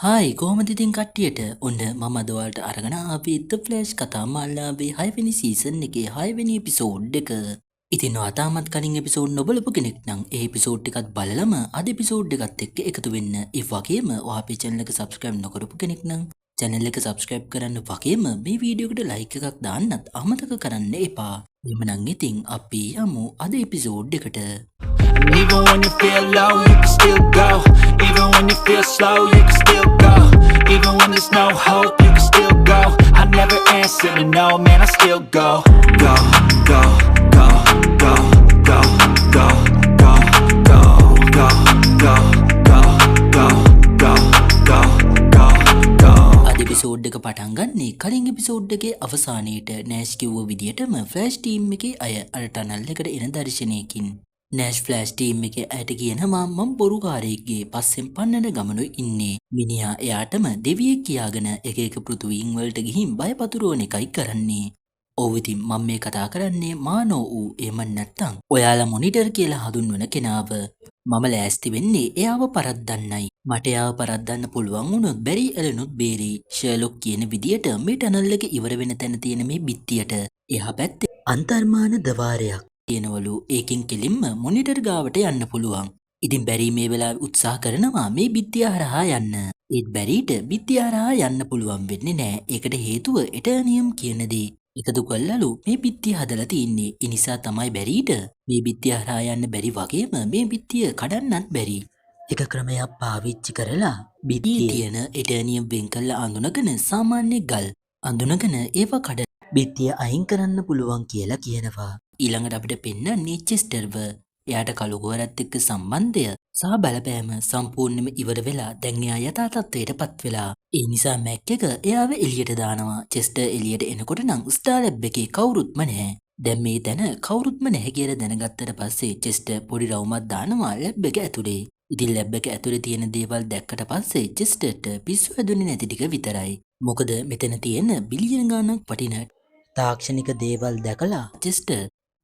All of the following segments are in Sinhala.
හායි කොහොමද ඉතින් කට්ටියට ඔන්න මම අද ඔයාලට අරගෙන ආවේ The Flash කතා මාලාවේ 6 වෙනි සීසන් එකේ 6 වෙනි එපිසෝඩ් එක. ඉතින් ඔයා තාමත් කලින් එපිසෝඩ් නොබලපු කෙනෙක් නම් ඒ එපිසෝඩ් ටිකත් බලලම අද එපිසෝඩ් එකත් එක්ක එකතු වෙන්න. ඒ වගේම ඔයා අපේ channel එක subscribe නොකරපු කෙනෙක් නම් channel එක subscribe කරන්න වගේම මේ වීඩියෝ එකට like එකක් දාන්නත් අමතක කරන්න එපා. එhmenan ඉතින් අපි යමු අද එපිසෝඩ් එකට. And even when you feel low, you can still go. Even when you feel slow, you can still go. Even when there's no hope, you can still go. I never answer to no, man, I still go. Go, go, go, go, go, go, go, go, go, go, go, go, go, go, go, go. අද එපිසෝඩ් එක පටන් ගන්නේ කලින් එපිසෝඩ් එකේ අවසානයේට නෑෂ් කිව්ව විදියටම ෆ්ලෑෂ් ටීම් එකේ අය අර ටනල් එකට එන දර්ශනයකින් නෑෂ් ෆ්ලෑෂ් ටීම් එකේ අයට කියනවා මම බොරුකාරයෙක්ගේ පස්සෙන් පන්නන ගමනුයි ඉන්නේ. මිනිහා එයාටම දෙවියෙක් කියාගෙන එක එක පෘථුවීන් වලට ගිහින් බය පතුරවන එකයි කරන්නේ. ඔව් ඉතින් මම මේ කතා කරන්නේ මානෝ ඌ එහෙම නැත්තම් ඔයාලා මොනිටර් කියලා හඳුන්වන කෙනාව. මම ලෑස්ති වෙන්නේ එයාව පරද්දන්නයි. මට එයාව පරද්දන්න පුළුවන් වුණොත් බැරි එලනුත් බේරේ. ෂර්ලොක් කියන විදියට මේ ටනල් එක ඉවර වෙන තැන තියෙන මේ බිත්තියට එහා පැත්තේ අන්තර්මාන ద్వාරයක් තියෙනවලු. ඒකෙන් කෙලින්ම මොනිටර් ගාවට යන්න පුළුවන්. ඉතින් බැරි මේ වෙලාවේ උත්සාහ කරනවා මේ බිත්තිය හරහා යන්න. ඒත් බැරිට බිත්තිය හරහා යන්න පුළුවන් වෙන්නේ නැහැ. ඒකට හේතුව එටර්නියම් කියන දේ. එකතු කළලු මේ බිත්තිය හදලා තින්නේ. ඒ නිසා තමයි බැරිට මේ බිත්තිය හරහා යන්න බැරි වගේම මේ බිත්තිය කඩන්නත් බැරි. එක ක්‍රමයක් පාවිච්චි කරලා බිත්තියේ තියෙන එටර්නියම් වෙන් කරලා අඳුනගෙන සාමාන්‍ය ගල් අඳුනගෙන ඒව කඩ බිත්තිය අයින් කරන්න පුළුවන් කියලා කියනවා. ඊළඟට අපිට පෙන්වන්නේ චෙස්ටර්ව. එයාට කළුගෝරත් එක්ක සම්බන්ධය සහ බලපෑම සම්පූර්ණයෙන්ම ඉවර වෙලා දැන් එයා යථා තත්ත්වයට පත් වෙලා. ඒ නිසා මැක් එක එයාව එළියට දානවා. චෙස්ටර් එළියට එනකොට නම් ස්ටාර් ලැබ් එකේ කවුරුත්ම නැහැ. දැන් මේ තැන කවුරුත්ම නැහැ කියලා දැනගත්තට පස්සේ චෙස්ටර් පොඩි රවුමක් දානවා ලැබ් එක ඇතුලේ. ඉතින් ලැබ් එක ඇතුලේ තියෙන දේවල් දැක්කට පස්සේ චෙස්ටර්ට පිස්සු හැදුනේ නැති ටික විතරයි. මොකද මෙතන තියෙන බිලියන ගණනක් වටින තාක්ෂණික දේවල් දැකලා චෙස්ටර්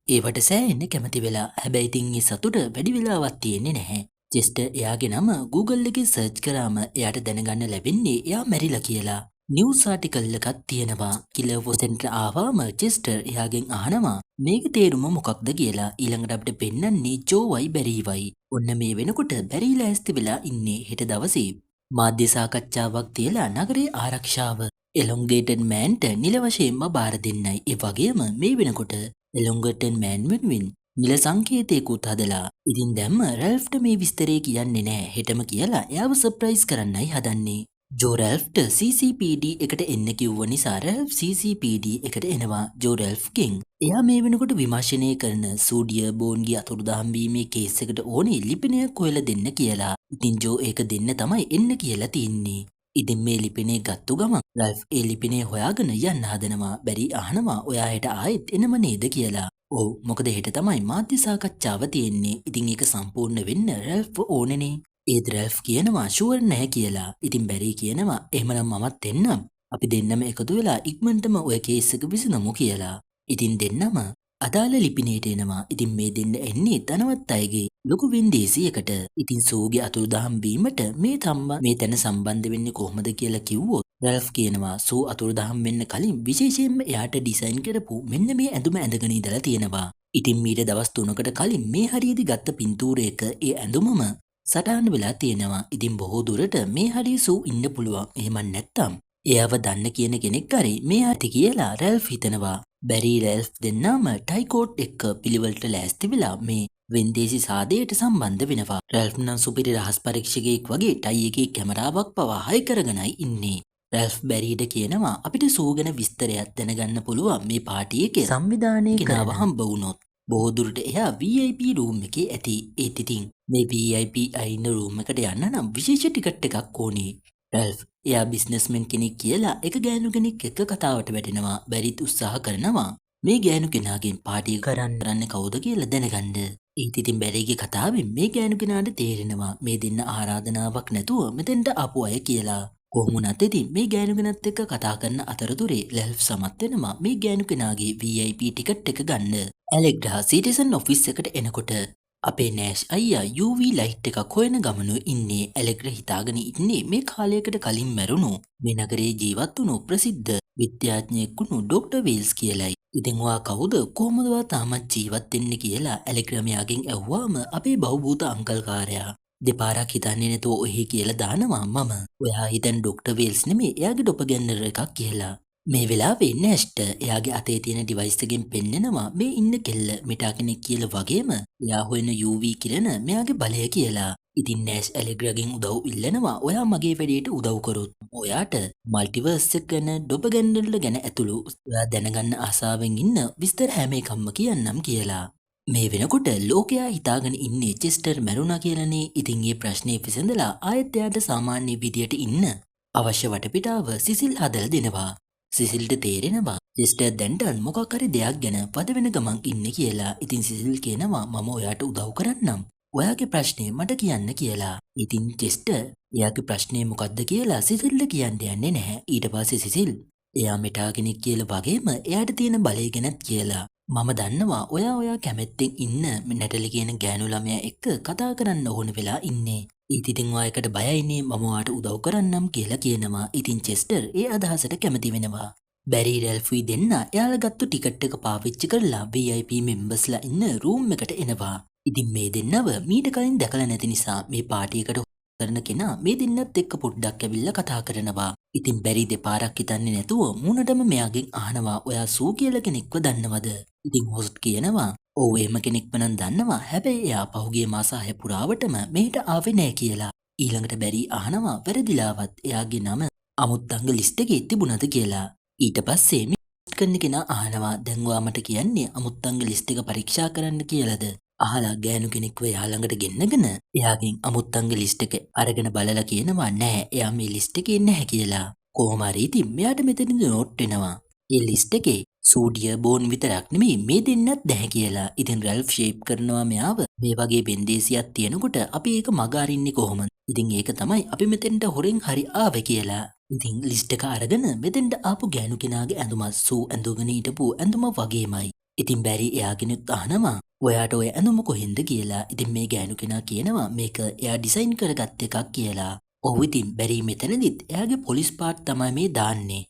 ඒවට සෑහෙන්න කැමති වෙලා. හැබැයි ඉතින් ඒ සතුට වැඩි වෙලාවක් තියෙන්නේ නැහැ. චෙස්ටර් එයාගේ නම Google එකේ සර්ච් කරාම එයාට දැනගන්න ලැබෙන්නේ එයා මැරිලා කියලා. නිවුස් ආටිකල් එකක් තියෙනවා. කිලර් වොසෙන්ට ආවම චෙස්ටර් එයාගෙන් අහනවා මේකේ තේරුම මොකක්ද කියලා. ඊළඟට අපිට පෙන්වන්නේ ජෝවයි බැරිවයි. ඔන්න මේ වෙනකොට බැරි ලෑස්ති වෙලා ඉන්නේ හෙට දවසේ මාධ්‍ය සාකච්ඡාවක් තියලා නගරයේ ආරක්ෂාව එලොන්ගේටඩ් මෑන්ට නිල වශයෙන්ම බාර දෙන්නයි. ඒ වගේම මේ වෙනකොට එලොන්ගේටඩ් මෑන් වෙනුවෙන් නිල සංකේතයකුත් හදලා. ඉතින් දැම්ම රැල්ෆ්ට මේ විස්තරේ කියන්නේ නැහැ. හෙටම කියලා එයාව සර්ප්‍රයිස් කරන්නයි හදන්නේ. ජෝ රැල්ෆ්ට CCPD එකට එන්න කිව්ව නිසා රැල්ෆ් CCPD එකට එනවා ජෝ රැල්ෆ්ගෙන්. එයා මේ වෙනකොට විමර්ශනය කරන සූඩිය බෝන්ගේ අතුරුදහන් වීමේ කේස් එකට ඕනේ ලිපිනයක් හොයලා දෙන්න කියලා. ඉතින් ජෝ ඒක දෙන්න තමයි එන්න කියලා තින්නේ. ඉතින් මේ ලිපිනේ ගත්තු ගමන් රැල්ෆ් ඒ ලිපිනේ හොයාගෙන යන්න හදනවා. බැරි අහනවා ඔයා හෙට ආයෙත් එනම නේද කියලා. ඔව් මොකද හෙට තමයි මාධ්‍ය සාකච්ඡාව තියෙන්නේ. ඉතින් ඒක සම්පූර්ණ වෙන්න රැල්ෆ් ඕනේනේ. ඒත් රැල්ෆ් කියනවා ෂුවර් නැහැ කියලා. ඉතින් බැරි කියනවා එහෙමනම් මමත් එන්නම්. අපි දෙන්නම එකතු වෙලා ඉක්මනටම ඔය කේස් එක විසඳමු කියලා. ඉතින් දෙන්නම අදාළ ලිපිනේට එනවා. ඉතින් මේ දෙන්න එන්නේ ධනවත් අයගේ ලොකු වෙන්දේසියකට. ඉතින් සූගේ අතුරුදහන් වීමට මේ තැන සම්බන්ධ වෙන්නේ කොහොමද කියලා කිව්වොත් රැල්ෆ් කියනවා සූ අතුරුදහන් වෙන්න කලින් විශේෂයෙන්ම එයාට ඩිසයින් කරපු මෙන්න මේ ඇඳුම ඇඳගෙන ඉඳලා තියෙනවා. ඉතින් මීට දවස් 3කට කලින් මේ හරියේදී ගත්ත පින්තූරයක ඒ ඇඳුමම සටහන් වෙලා තියෙනවා. ඉතින් බොහෝ දුරට මේ හරිය සූ ඉන්න පුළුවන්. එහෙම නැත්තම් එයාව දන්න කියන කෙනෙක් හරි මේ ඇති කියලා රැල්ෆ් හිතනවා. බැරි රැල්ෆ් දෙන්නම ටයිකෝට් එක්ක පිළිවෙලට ලෑස්ති වෙලා මේ වෙන්දේසි සාදයට සම්බන්ධ වෙනවා. රැල්ෆ් නම් සුපිරි රහස් පරීක්ෂකයෙක් වගේ ටයි එකේ කැමරාවක් පවා හයි කරගෙනයි ඉන්නේ. රැල්ෆ් බැරිට කියනවා අපිට සූ ගැන විස්තරයක් දැනගන්න පුළුවන් මේ පාටි එකේ සංවිධානය කෙනාව හම්බ වුණොත්. බොහෝ දුරට එයා VIP රූම් එකේ ඇති. ඒත් ඉතින් මේ VIP අයින රූම් එකට යන්න නම් විශේෂ ටිකට් එකක් ඕනේ. රැල්ෆ් එයා බිස්නස්මෙන් කෙනෙක් කියලා එක ගෑනු කෙනෙක් එක්ක කතාවට වැටෙනවා. බැරිත් උත්සාහ කරනවා මේ ගෑනු කෙනාගෙන් පාටි කරන්න කවුද කියලා දැනගන්න. ඒත් ඉතින් බැරිගේ කතාවෙන් මේ ගෑනු කෙනාට තේරෙනවා මේ දෙන්න ආරාධනාවක් නැතුව මෙතෙන්ට ආපු අය කියලා. කොහොම වුණත් ඉතින් මේ ගෑනු කෙනත් එක්ක කතා කරන අතරතුරේ රැල්ෆ් සමත් වෙනවා මේ ගෑනු කෙනාගේ VIP ටිකට් එක ගන්න. ඇලෙක්ඩා සිටිසන් ඔෆිස් එකට එනකොට අපේ නෑෂ් අයියා UV ලයිට් එකක් හොයන ගමනු ඉන්නේ ඇලෙග්‍ර හිතාගෙන ඉන්නේ මේ කාලයකට කලින් මැරුණු මේ නගරේ ජීවත් වුණු ප්‍රසිද්ධ විද්‍යාඥයෙක් වුණු ඩොක්ටර් වීල්ස් කියලයි. ඉතින් ඔයා කවුද කොහොමද ඔයා තාමත් ජීවත් වෙන්නේ කියලා ඇලෙග්‍රමයාගෙන් ඇහුවාම අපේ බහුභූත අංකල්කාරයා දෙපාරක් හිතන්නේ නැතුව ඔහි කියලා දානවා මම. ඔයා හිතන් ඩොක්ටර් වීල්ස් නෙමෙයි එයාගේ ඩොපගැන්නර් එකක් කියලා. මේ වෙලාවේ නෑෂ්ට එයාගේ අතේ තියෙන ඩිවයිස් එකෙන් පෙන්නනවා මේ ඉන්න කෙල්ල මෙටා කෙනෙක් කියලා වගේම එයා හොයන UV කිරණ මෙයාගේ බලය කියලා. ඉතින් නෑෂ් ඇලෙග්‍රගෙන් උදව් ඉල්ලනවා ඔයා මගේ වැඩේට උදව් කරොත් ඔයාට මල්ටිවර්ස් එක ගැන ඩොපගැන්නර්ල ගැන ඇතුළු ඔයා දැනගන්න ආසාවෙන් ඉන්න විස්තර හැම එකක්ම කියන්නම් කියලා. මේ වෙනකොට ලෝකයා හිතාගෙන ඉන්නේ චෙස්ටර් මැරුණා කියලානේ. ඉතින් මේ ප්‍රශ්නේ විසඳලා ආයෙත් එයාට සාමාන්‍ය විදියට ඉන්න අවශ්‍ය වටපිටාව සිසිල් හදලා දෙනවා. සිසිල්ට තේරෙනවා චෙස්ටර් දැන්ටත් මොකක් හරි දෙයක් ගැන පද වෙන ගමන් ඉන්නේ කියලා. ඉතින් සිසිල් කියනවා මම ඔයාට උදව් කරන්නම්. ඔයාගේ ප්‍රශ්නේ මට කියන්න කියලා. ඉතින් චෙස්ටර් එයාගේ ප්‍රශ්නේ මොකද්ද කියලා සිසිල්ට කියන්න යන්නේ නැහැ. ඊට පස්සේ සිසිල් එයා මෙටා කෙනෙක් කියලා වගේම එයාට තියෙන බලය ගැනත් කියලා. මම දන්නවා ඔයා කැමැත්තෙන් ඉන්න නැටලි කියන ගෑනු ළමයා එක්ක කතා කරන්න ඕන වෙලා ඉන්නේ. ඉතින් ඔයාකට බයයිනේ මම ඔයාට උදව් කරන්නම් කියලා කියනවා. ඉතින් චෙස්ටර් ඒ අදහසට කැමති වෙනවා. බැරි රැල්ෆ්වි දෙන්න එයාලා ගත්තු ටිකට් එක පාවිච්චි කරලා VIP මෙම්බර්ස්ලා ඉන්න රූම් එකට එනවා. ඉතින් මේ දෙන්නව මීට කලින් දැකලා නැති නිසා මේ පාටි එකට කරන කෙනා මේ දෙන්නත් එක්ක පොඩ්ඩක් ඇවිල්ලා කතා කරනවා. ඉතින් බැරි දෙපාරක් හිතන්නේ නැතුව මූණටම මෙයාගෙන් අහනවා ඔයා සූ කියලා කෙනෙක්ව දන්නවද? ඉතින් හොස්ට් කියනවා ඔව් එහෙම කෙනෙක්ව නම් දන්නවා. හැබැයි එයා පහුගිය මාස 6 පුරාවටම මෙහෙට ආවේ නැහැ කියලා. ඊළඟට බැරි අහනවා වැරදිලාවත් එයාගේ නම අමුත්තංග ලිස්ට් එකේ තිබුණද කියලා. ඊට පස්සේ මේ කරන කෙනා අහනවා දැන් ඔයා මට කියන්නේ අමුත්තංග ලිස්ට් එක පරීක්ෂා කරන්න කියලාද? අහලා ගෑනු කෙනෙක්ව එයා ළඟට ගෙන්නගෙන එයාගෙන් අමුත්තංග ලිස්ට් එක අරගෙන බලලා කියනවා නෑ එයා මේ ලිස්ට් එකේ නැහැ කියලා. කොහොම හරි ඉතින් මෙයාට මෙතනින් නෝට් වෙනවා. ඒ ලිස්ට් එකේ සූඩිය බෝන් විතරක් නෙමෙයි මේ දෙන්නත් නැහැ කියලා. ඉතින් රැල්ෆ් ෂේප් කරනවා මෙයාව මේ වගේ බෙන්දේසියක් තියෙනකොට අපි ඒක මග අරින්නේ කොහොමද? ඉතින් ඒක තමයි අපි මෙතෙන්ට හොරෙන් හරි ආවේ කියලා. ඉතින් ලිස්ට් එක අරගෙන මෙතෙන්ට ආපු ගෑනු කෙනාගේ ඇඳුම සූ ඇඳගෙන හිටපු ඇඳුම වගේමයි. ඉතින් බැරි එයාගෙනුත් අහනවා ඔයාට ඔය ඇඳුම කොහෙන්ද කියලා. ඉතින් මේ ගෑනු කෙනා කියනවා මේක එයා ඩිසයින් කරගත් එකක් කියලා. ඔව් ඉතින් බැරි මෙතනදිත් එයාගේ පොලිස් පාට් තමයි මේ දාන්නේ.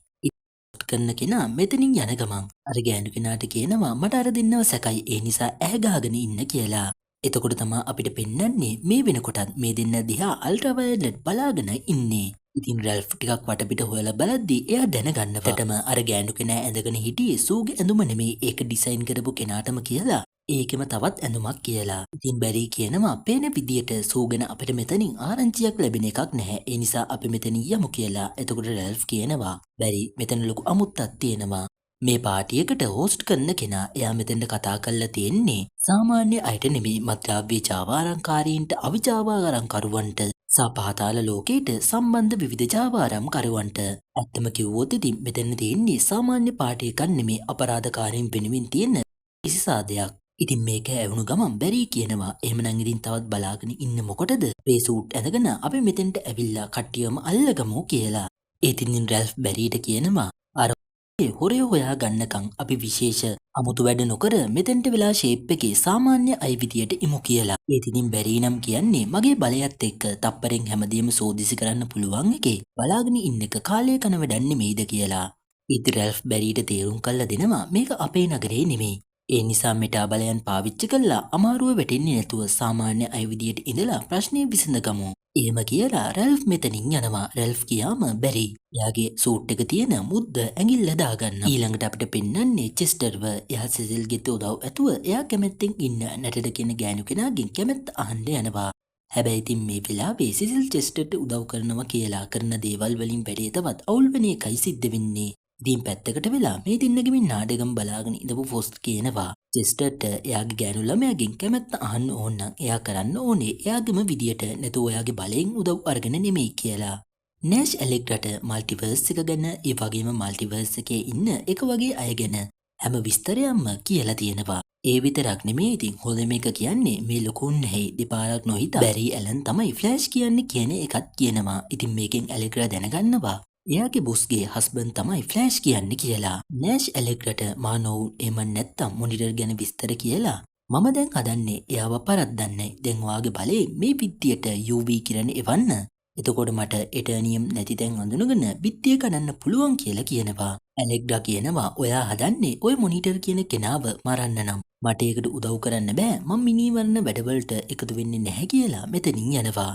කරන කෙනා මෙතනින් යන ගමන් අර ගෑනු කෙනාට කියනවා මට අර දෙන්නව සැකයි ඒ නිසා ඇහැ ගහගෙන ඉන්න කියලා. එතකොට තමයි අපිට පෙන්වන්නේ මේ වෙනකොටත් මේ දෙන්න දිහා අල්ට්‍රාවයලට් බලාගෙන ඉන්නේ. ඉතින් රැල්ෆ් ටිකක් වටපිට හොයලා බලද්දී එයා දැනගන්නවටම අර ගෑනු කෙනා ඇඳගෙන හිටියේ සූගේ ඇඳුම නෙමෙයි ඒක ඩිසයින් කරපු කෙනාටම කියලා. ඒකෙම තවත් ඇඳුමක් කියලා. ඉතින් බැරි කියනවා පේන විදියට සූගෙන අපිට මෙතනින් ආරංචියක් ලැබෙන එකක් නැහැ. ඒ නිසා අපි මෙතනින් යමු කියලා. එතකොට රැල්ෆ් කියනවා බැරි මෙතන ලොකු අමුත්තක් තියෙනවා. මේ පාටියකට හෝස්ට් කරන කෙනා එයා මෙතෙන්ට කතා කරලා තියෙන්නේ සාමාන්‍ය අයට නෙමෙයි මත්ද්‍රව්‍ය ජාවාරම්කාරීන්ට අවිජාවාරම්කරුවන්ට සහ පහතාල ලෝකයට සම්බන්ධ විවිධ ජාවාරම්කරුවන්ට. ඇත්තම කිව්වොත් ඉතින් මෙතන තියෙන්නේ සාමාන්‍ය පාටියකක් නෙමෙයි අපරාධකාරීන් වෙනුවෙන් තියෙන විශේෂාදයක්. ඉතින් මේක ඇවුණු ගමන් බැරි කියනවා එහෙමනම් ඉතින් තවත් බලාගෙන ඉන්න මොකටද? මේ සූට් ඇඳගෙන අපි මෙතෙන්ට ඇවිල්ලා කට්ටියම අල්ලගමු කියලා. ඉතින් රැල්ෆ් බැරිට කියනවා අර හොරේ හොයා ගන්නකම් අපි විශේෂ අමුතු වැඩ නොකර මෙතෙන්ට වෙලා ෂේප් එකේ සාමාන්‍ය අය විදියට ඉමු කියලා. ඉතින් බැරි නම් කියන්නේ මගේ බලයත් එක්ක තප්පරෙන් හැමදේම සෝදිසි කරන්න පුළුවන් එකේ බලාගෙන ඉන්න එක කාලය කන වැඩක් නෙමෙයිද කියලා. ඉතින් රැල්ෆ් බැරිට තේරුම් කළා දෙනවා මේක අපේ නගරේ නෙමෙයි. ඒ නිසා මෙටා බලයන් පාවිච්චි කළා අමාරුව වැටෙන්නේ නැතුව සාමාන්‍ය අය විදියට ඉඳලා ප්‍රශ්නේ විසඳගමු. එහෙම කියලා රැල්ෆ් මෙතනින් යනවා. රැල්ෆ් කියාම බැරි එයාගේ සූට් එක තියෙන මුද්ද ඇඟිල්ල දාගන්න. ඊළඟට අපිට පෙන්වන්නේ චෙස්ටර්ව. එයා සිසිල්ගේ උදව් ඇතුව එයා කැමැත්තෙන් ඉන්න නැටට කියන ගෑනු කෙනාගෙන් කැමැත්ත අහන්න යනවා. හැබැයි ඉතින් මේ වෙලාවේ සිසිල් චෙස්ටර්ට උදව් කරනවා කියලා කරන දේවල් වලින් වැඩේ තවත් අවුල් වෙන එකයි සිද්ධ වෙන්නේ. ඉතින් පැත්තකට වෙලා මේ දෙන්නගෙම නාඩගම් බලාගෙන ඉඳපු ෆොස්ට් කියනවා චෙස්ටර්ට එයාගේ ගෑනු ළමයාගෙන් කැමැත්ත අහන්න ඕන නම් එයා කරන්න ඕනේ එයාගේම විදියට නැතුව එයාගේ බලයෙන් උදව් අරගෙන නෙමෙයි කියලා. නෑෂ් ඇලෙග්‍රට මල්ටිවර්ස් එක ගැන ඒ වගේම මල්ටිවර්ස් එකේ ඉන්න එක වගේ අය ගැන හැම විස්තරයක්ම කියලා තියෙනවා. ඒ විතරක් නෙමෙයි ඉතින් හොඳම එක කියන්නේ මේ ලොකුන් නැහැ දෙපාරක් නොහිතා බැරි ඇලන් තමයි ෆ්ලෑෂ් කියන්නේ කියන එකත් කියනවා. ඉතින් මේකෙන් ඇලෙග්‍රා දැනගන්නවා එයාගේ බොස්ගේ හස්බන්ඩ් තමයි ෆ්ලෑෂ් කියන්නේ කියලා. නෑෂ් ඇලෙග්‍රට මානෝව් එහෙම නැත්තම් මොනිටර් ගැන විස්තර කියලා මම දැන් හදන්නේ එයාව පරද්දන්නයි. දැන් ඔයාගේ බලේ මේ බිත්තියට UV කිරණ එවන්න. එතකොට මට එටර්නියම් නැති තැන් අඳුනගෙන බිත්තිය කඩන්න පුළුවන් කියලා කියනවා. ඇලෙක්ඩා කියනවා ඔයා හදන්නේ ඔය මොනිටර් කියන කෙනාව මරන්න නම්. මට ඒකට උදව් කරන්න බෑ. මම මිනිවරණ වැඩවලට එකතු වෙන්නේ නැහැ කියලා මෙතනින් යනවා.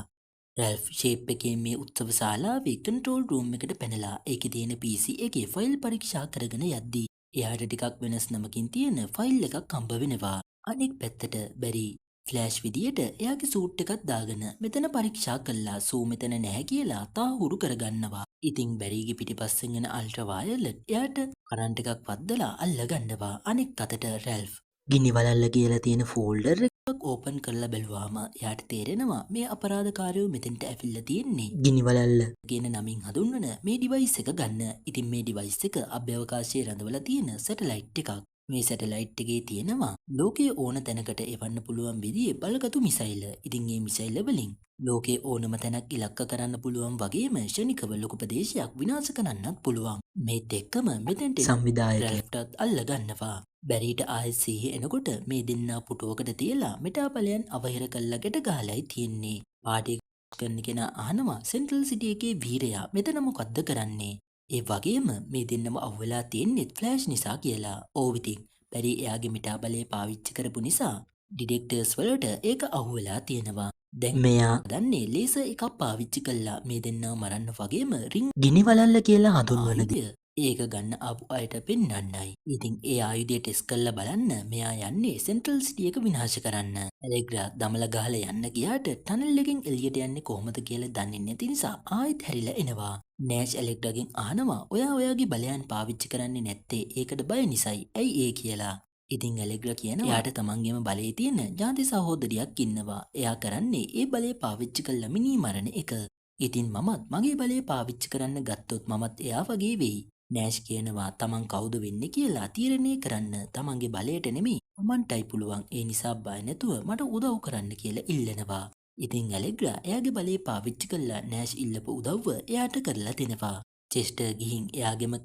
රැල්ෆ් ෂේප් එකේ මේ උත්සව ශාලාවේ කන්ට්‍රෝල් රූම් එකට පැනලා ඒකේ තියෙන PC එකේ ෆයිල් පරීක්ෂා කරගෙන යද්දී එයාට ටිකක් වෙනස් නමකින් තියෙන ෆයිල් එකක් හම්බ වෙනවා. අනෙක් පැත්තට බැරි ෆ්ලෑෂ් විදියට එයාගේ සූට් එකක් දාගෙන මෙතන පරීක්ෂා කළා සූ මෙතන නැහැ කියලා තාහුරු කරගන්නවා. ඉතින් බැරිගේ පිටිපස්සෙන් එන අල්ට්‍රා වයලට් එයාට කරන්ට් එකක් වද්දලා අල්ලගන්නවා. අනෙක් අතට රැල්ෆ් ගිනි වලල්ල කියලා තියෙන ෆෝල්ඩර් එකක් ඕපන් කරලා බැලුවාම එයාට තේරෙනවා මේ අපරාධකාරයෝ මෙතෙන්ට ඇවිල්ලා තියෙන්නේ ගිනි වලල්ල කියන නමින් හඳුන්වන මේ ඩිවයිස් එක ගන්න. ඉතින් මේ ඩිවයිස් එක අභ්‍යවකාශයේ රඳවලා තියෙන සැටලයිට් එකක්. මේ සැටලයිට් එකේ තියෙනවා ලෝකයේ ඕන තැනකට එවන්න පුළුවන් විදිහේ බලගතු මිසයිල. ඉතින් මේ මිසයිල වලින් ලෝකයේ ඕනම තැනක් ඉලක්ක කරන්න පුළුවන් වගේම ෂණිකව ලොකු ප්‍රදේශයක් විනාශ කරන්නත් පුළුවන්. මේත් එක්කම මෙතෙන්ට සංවිධායකයන්ටත් අල්ලගන්නවා. බැරිට ආයෙත් සිහිය එනකොට මේ දෙන්නා පුටුවකට තියලා මෙටාපලයන් අවහිර කළා ගැට ගහලයි තියෙන්නේ. පාටි කරන කෙනා අහනවා සෙන්ට්‍රල් සිටි එකේ වීරයා මෙතන මොකද්ද කරන්නේ? ඒ වගේම මේ දෙන්නම අහුවෙලා තියෙන්නේ ෆ්ලෑෂ් නිසා කියලා. ඕව ඉතින් බැරි එයාගේ මිටාබලය පාවිච්චි කරපු නිසා ඩිටෙක්ටර්ස් වලට ඒක අහුවෙලා තියෙනවා. දැන් මෙයා දන්නේ ලේසර් එකක් පාවිච්චි කළා මේ දෙන්නව මරන්න වගේම රින් ගිනි වලල්ල කියලා හඳුන්වන දේ. ඒක ගන්න ආපු අයට පෙන්වන්නයි. ඉතින් ඒ ආයුධය ටෙස්ට් කරලා බලන්න මෙයා යන්නේ සෙන්ට්‍රල් සිටි එක විනාශ කරන්න. ඇලෙග්‍රා දමල ගහලා යන්න ගියාට ටනල් එකෙන් එළියට යන්නේ කොහොමද කියලා දන්නේ නැති නිසා ආයෙත් හැරිලා එනවා. නෑෂ් ඇලෙග්‍රාගෙන් අහනවා ඔයා ඔයාගේ බලයන් පාවිච්චි කරන්නේ නැත්තේ ඒකට බය නිසායි. ඇයි ඒ කියලා. ඉතින් ඇලෙග්‍රා කියනවා එයාට තමන්ගේම බලයේ තියෙන ජාති සහෝදරියක් ඉන්නවා. එයා කරන්නේ ඒ බලය පාවිච්චි කරලා මිනී මරණ එක. ඉතින් මමත් මගේ බලය පාවිච්චි කරන්න ගත්තොත් මමත් එයා වගේ වෙයි. නෑෂ් කියනවා තමන් කවුද වෙන්නේ කියලා තීරණය කරන්න තමන්ගේ බලයට නෙමෙයි මමන්ටයි පුළුවන්. ඒ නිසා බය නැතුව මට උදව් කරන්න කියලා ඉල්ලනවා. ඉතින් ඇලෙග්‍රා එයාගේ බලය පාවිච්චි කළා නෑෂ් ඉල්ලපු උදව්ව එයාට කරලා දෙනවා. චෙස්ටර් ගිහින් එයාගේම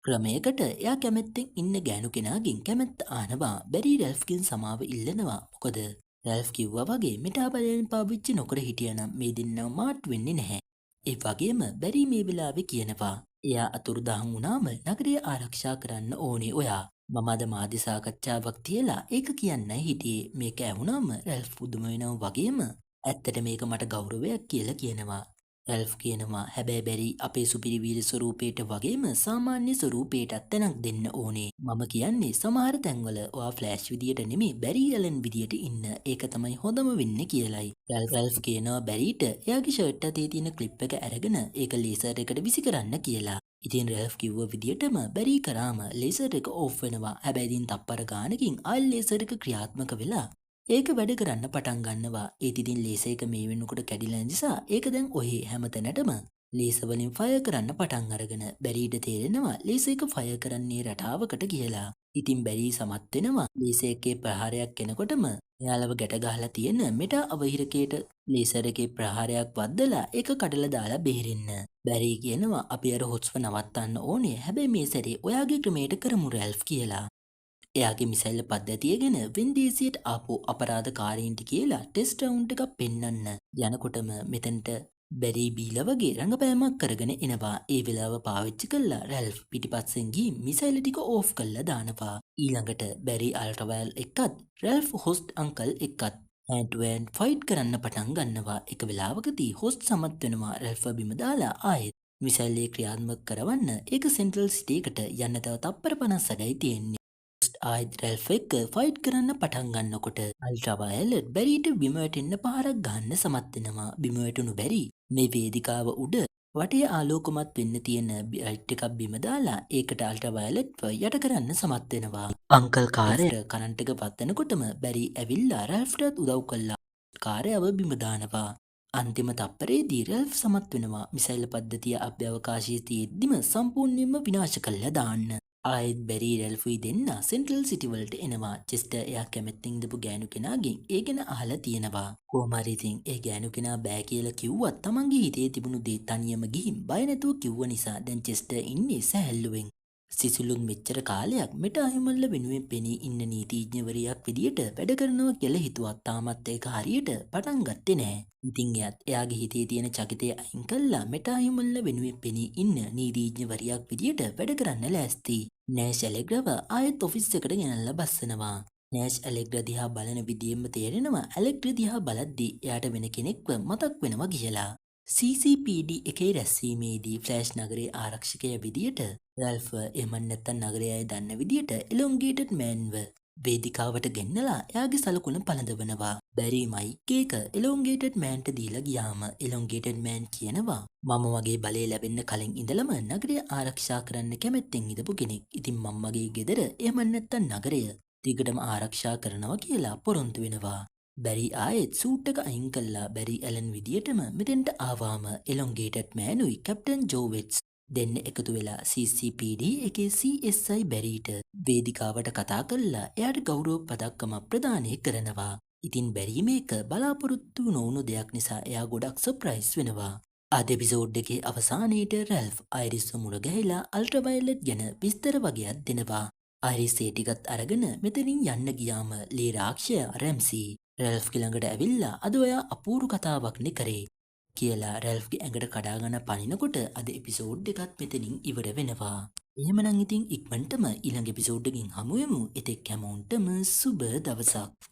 ක්‍රමයකට එයා කැමැත්තෙන් ඉන්න ගෑනු කෙනාගෙන් කැමැත්ත ආනවා. බැරි රැල්ෆ්ගෙන් සමාව ඉල්ලනවා. මොකද රැල්ෆ් කිව්වා වගේ මෙටාබලයන් පාවිච්චි නොකර හිටියනම් මේ දෙන්නව මාට් වෙන්නේ නැහැ. ඒ වගේම බැරි මේ වෙලාවේ කියනවා එයා අතුරුදහන් වුණාම නගරය ආරක්ෂා කරන්න ඕනේ ඔයා. මම අද මාධ්‍ය සාකච්ඡාවක් තියලා ඒක කියන්නයි හිටියේ. මේක ඇහුණාම රැල්ෆ් පුදුම වෙනවා වගේම ඇත්තට මේක මට ගෞරවයක් කියලා කියනවා. රැල්ෆ් කියනවා හැබැයි බැරි අපේ සුපිරි වීර ස්වරූපයට වගේම සාමාන්‍ය ස්වරූපයටත් තැනක් දෙන්න ඕනේ. මම කියන්නේ සමහර තැන්වල ඔයා ෆ්ලෑෂ් විදියට නෙමෙයි බැරි ඇලන් විදියට ඉන්න. ඒක තමයි හොඳම වෙන්නේ කියලයි. රැල්ෆ් කියනවා බැරිට එයාගේ ෂර්ට් අතේ තියෙන ක්ලිප් එක අරගෙන ඒක ලේසර් එකට විසි කරන්න කියලා. ඉතින් රැල්ෆ් කිව්ව විදියටම බැරි කරාම ලේසර් එක ඕෆ් වෙනවා. හැබැයි ඉතින් තප්පර ගානකින් ආයෙ ලේසර් එක ක්‍රියාත්මක වෙලා ඒක වැඩ කරන්න පටන් ගන්නවා. ඒත් ඉතින් ලේසර් එක මේ වෙනකොට කැඩිලා නිසා ඒක දැන් ඔහේ හැමතැනටම ලේසර් වලින් ෆයර් කරන්න පටන් අරගෙන බැරිට තේරෙනවා ලේසර් එක ෆයර් කරන්නේ රටාවකට කියලා. ඉතින් බැරි සමත් වෙනවා ලේසර් එකේ ප්‍රහාරයක් එනකොටම එයාලව ගැට ගහලා තියෙන මෙටා අවහිරකයට ලේසර් එකේ ප්‍රහාරයක් වද්දලා ඒක කඩලා දාලා බේරෙන්න. බැරි කියනවා අපි අර හොස්ව නවත්තන්න ඕනේ. හැබැයි මේ සැරේ ඔයාගේ ක්‍රමයට කරමු රැල්ෆ් කියලා. එයාගේ මිසයිල් පද්ධතිය ගැන වෙන්දේසියට ආපු අපරාධකාරීන්ට කියලා ටෙස්ට් රවුන්ඩ් එකක් පෙන්වන්න යනකොටම මෙතනට බැරි බීලා වගේ රංගපෑමක් කරගෙන එනවා. ඒ වෙලාව පාවිච්චි කළා රැල්ෆ් පිටිපස්සෙන් ගිහින් මිසයිල් ටික ඕෆ් කරලා දානවා. ඊළඟට බැරි අල්ට්‍රාවයල් එක්කත් රැල්ෆ් හොස්ට් අංකල් එක්කත් hand to hand ෆයිට් කරන්න පටන් ගන්නවා. එක වෙලාවකදී හොස්ට් සමත් වෙනවා රැල්ෆ් බිම දාලා ආයෙත් මිසයිල් එක ක්‍රියාත්මක කරවන්න. ඒක සෙන්ට්‍රල් සිටි එකට යන්න තව තප්පර 58යි තියෙන්නේ. ආයෙත් රැල්ෆ් එක්ක ෆයිට් කරන්න පටන් ගන්නකොට අල්ට්‍රාවයලට් බැරිට බිම වැටෙන්න පාරක් ගහන්න සමත් වෙනවා. බිම වැටුණු බැරි මේ වේදිකාව උඩ වටේ ආලෝකමත් වෙන්න තියෙන ලයිට් එකක් බිම දාලා ඒකට අල්ට්‍රාවයලට්ව යට කරන්න සමත් වෙනවා. අංකල් කාර්යය කරන්ට් එක පත්තනකොටම බැරි ඇවිල්ලා රැල්ෆ්ටත් උදව් කළා. කාර්යව බිම දානවා. අන්තිම තප්පරේදී රැල්ෆ් සමත් වෙනවා මිසයිල් පද්ධතිය අභ්‍යවකාශයේ තියෙද්දිම සම්පූර්ණයෙන්ම විනාශ කළා දාන්න. ආයෙත් බැරි රැල්ෆුයි දෙන්න සෙන්ට්‍රල් සිටි වලට එනවා. චෙස්ටර් එයා කැමැත්තෙන් ඉඳපු ගෑනු කෙනාගෙන් ඒ ගැන අහලා තියෙනවා. කොහොම හරි ඉතින් ඒ ගෑනු කෙනා බෑ කියලා කිව්වත් තමන්ගේ හිතේ තිබුණු දේ තනියම ගිහින් බය නැතුව කිව්ව නිසා දැන් චෙස්ටර් ඉන්නේ සැහැල්ලුවෙන්. සිසිලුන් මෙච්චර කාලයක් මෙටාහිමල්ල වෙනුවෙන් පෙනී ඉන්න නීතිඥවරයක් විදියට වැඩ කරනවා කියලා හිතුවත් තාමත් ඒක හරියට පටන් ගත්තේ නෑ. ඉතින් එයාගේ හිතේ තියෙන චකිතය අයින් කළා මෙටාහිමල්ල වෙනුවෙන් පෙනී ඉන්න නීතිඥවරයක් විදියට වැඩ කරන්න ලෑස්ති. නෑෂ් ඇලෙග්‍රව ආයෙත් ඔෆිස් එකට ගෙනල්ලා බස්සනවා. නෑෂ් ඇලෙග්‍ර දිහා බලන විදියෙන්ම තේරෙනවා ඇලෙග්‍ර දිහා බලද්දී එයාට වෙන කෙනෙක්ව මතක් වෙනවා කියලා. CCPD එකේ රැස්වීමේදී ෆ්ලෑෂ් නගරයේ ආරක්ෂකය විදියට රැල්ෆ් එහෙම නැත්නම් නගරයේ අය දන්න විදියට එලොන්ගේටඩ් මෑන්ව වේදිකාවට ගෙන්නලා එයාගේ සලකුණ පළඳවනවා. බැරි මයික් එක එලොන්ගේටඩ් මෑන්ට දීලා ගියාම එලොන්ගේටඩ් මෑන් කියනවා මම වගේ බලය ලැබෙන්න කලින් ඉඳලම නගරය ආරක්ෂා කරන්න කැමැත්තෙන් ඉඳපු කෙනෙක්. ඉතින් මම මගේ ගෙදර එහෙම නැත්නම් නගරය දිගටම ආරක්ෂා කරනවා කියලා පොරොන්දු වෙනවා. බැරි ආයෙත් සූට් එක අයින් කළා බැරි ඇලන් විදියටම මෙතෙන්ට ආවාම එලොන්ගේටඩ් මෑනුයි කැප්ටන් ජෝවෙට්ස් දෙන්න එකතු වෙලා CCPD එකේ CSI බැරීට වේදිකාවට කතා කළා එයාට ගෞරව පදක්කම ප්‍රදානය කරනවා. ඉතින් බැරි මේක බලාපොරොත්තු නොවුණු දෙයක් නිසා එයා ගොඩක් සර්ප්‍රයිස් වෙනවා. අද එපිසෝඩ් එකේ අවසානයේට රැල්ෆ් අයිරිස්ව මුණ ගැහිලා අල්ට්‍රාවයලට් ගැන විස්තර වගේක් දෙනවා. අයිරිස් ඒ ටිකත් අරගෙන මෙතනින් යන්න ගියාම ලේ රාක්ෂය රැම්සි රැල්ෆ්ගේ ළඟට ඇවිල්ලා අද ඔයා අපූරු කතාවක්නේ කරේ කියලා රැල්ෆ්ගේ ඇඟට කඩාගෙන පනිනකොට අද එපිසෝඩ් එකත් මෙතනින් ඉවර වෙනවා. එහෙමනම් ඉතින් ඉක්මනටම ඊළඟ එපිසෝඩ් එකකින් හමු වෙමු. එතෙක් හැමෝටම සුබ දවසක්.